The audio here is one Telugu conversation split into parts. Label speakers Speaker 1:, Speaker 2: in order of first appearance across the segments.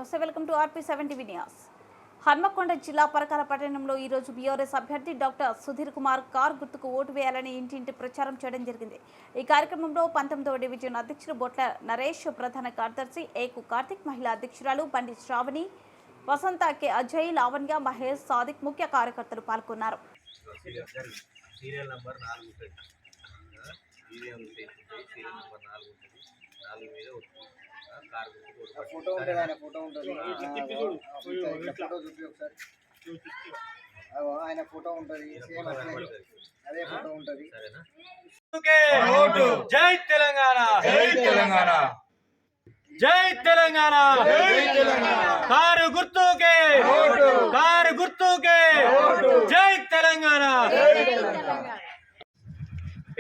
Speaker 1: నమస్తే, welcome to RP7 TV news. Hanamkonda జిల్లా పరకాల పట్టణంలో ఈ రోజు బీఆర్ఎస్ అభ్యర్థి డాక్టర్ సుధీర్ కుమార్ కార్ గుర్తుకు ఓటు వేయాలని ఇంటింటి ప్రచారం చేయడం జరిగింది. ఈ కార్యక్రమంలో 19వ డివిజన్ అధ్యక్షులు బొట్ల నరేష్, ప్రధాన కార్యదర్శి ఏకు కార్తిక్, మహిళా అధ్యక్షురాలు బండి శ్రావణి, వసంత కె అజయ్, లావణ్య, మహేష్, సాదిక్ ముఖ్య కార్యకర్తలు పాల్గొన్నారు.
Speaker 2: ఫోటో ఉంటుంది, ఆయన ఫోటో ఉంటుంది, ఆయన ఫోటో ఉంటుంది, సేమ్ అదే ఫోటో ఉంటుంది.
Speaker 3: జై తెలంగాణ, జై తెలంగాణ, జై తెలంగాణ, కారు గుర్తుకే, కారు గుర్తుకే, జై తెలంగాణ.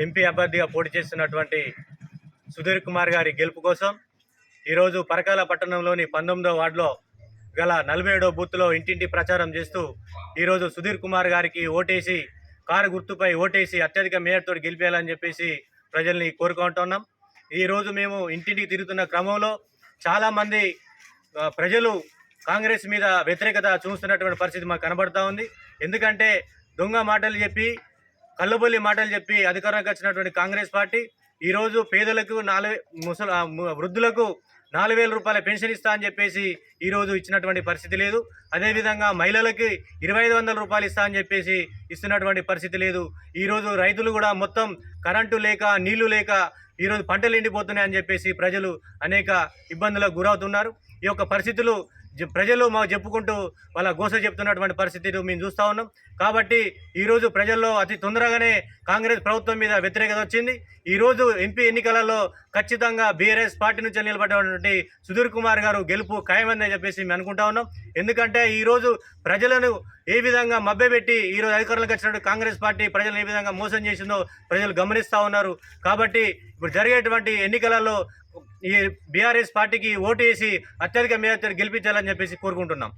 Speaker 3: ఎంపీ అభ్యర్థిగా పోటీ చేస్తున్నటువంటి సుధీర్ కుమార్ గారి గెలుపు కోసం ఈరోజు పరకాల పట్టణంలోని 19వ వార్డులో గల 47వ బూత్లో ఇంటింటి ప్రచారం చేస్తూ ఈరోజు సుధీర్ కుమార్ గారికి ఓటేసి, కారు గుర్తుపై ఓటేసి అత్యధిక మేయర్తో గెలిపేయాలని చెప్పేసి ప్రజల్ని కోరుకుంటున్నాం. ఈరోజు మేము ఇంటింటికి తిరుగుతున్న క్రమంలో చాలామంది ప్రజలు కాంగ్రెస్ మీద వ్యతిరేకత చూస్తున్నటువంటి పరిస్థితి మాకు కనబడతా ఉంది. ఎందుకంటే దొంగ మాటలు చెప్పి, కళ్ళబొల్లి మాటలు చెప్పి అధికారంలోకి వచ్చినటువంటి కాంగ్రెస్ పార్టీ ఈరోజు పేదలకు వృద్ధులకు 4,000 రూపాయల పెన్షన్ ఇస్తా అని చెప్పేసి ఈరోజు ఇచ్చినటువంటి పరిస్థితి లేదు. అదేవిధంగా మహిళలకి 2,500 రూపాయలు ఇస్తా అని చెప్పేసి ఇస్తున్నటువంటి పరిస్థితి లేదు. ఈరోజు రైతులు కూడా మొత్తం కరెంటు లేక, నీళ్లు లేక ఈరోజు పంటలు ఎండిపోతున్నాయి అని చెప్పేసి ప్రజలు అనేక ఇబ్బందులకు గురవుతున్నారు. ఈ యొక్క పరిస్థితులు ప్రజలు మాకు చెప్పుకుంటూ వాళ్ళ గోస చెప్తున్నటువంటి పరిస్థితులు మేము చూస్తూ ఉన్నాం. కాబట్టి ఈరోజు ప్రజల్లో అతి తొందరగానే కాంగ్రెస్ ప్రభుత్వం మీద వ్యతిరేకత వచ్చింది. ఈరోజు ఎంపీ ఎన్నికలలో ఖచ్చితంగా బీఆర్ఎస్ పార్టీ నుంచి నిలబడ్డటువంటి సుధీర్ కుమార్ గారు గెలుపు ఖాయమని చెప్పేసి మేము అనుకుంటా ఉన్నాం. ఎందుకంటే ఈరోజు ప్రజలను ఏ విధంగా మభ్యపెట్టి ఈరోజు అధికారంలోకి వచ్చినటువంటి కాంగ్రెస్ పార్టీ ప్రజలను ఏ విధంగా మోసం చేసిందో ప్రజలు గమనిస్తూ ఉన్నారు. కాబట్టి ఇప్పుడు జరిగేటువంటి ఎన్నికలలో ఈ బీఆర్ఎస్ పార్టీకి ఓటు వేసి అత్యధిక మేయర్తో గెలిపించాలని చెప్పేసి కోరుకుంటున్నాం.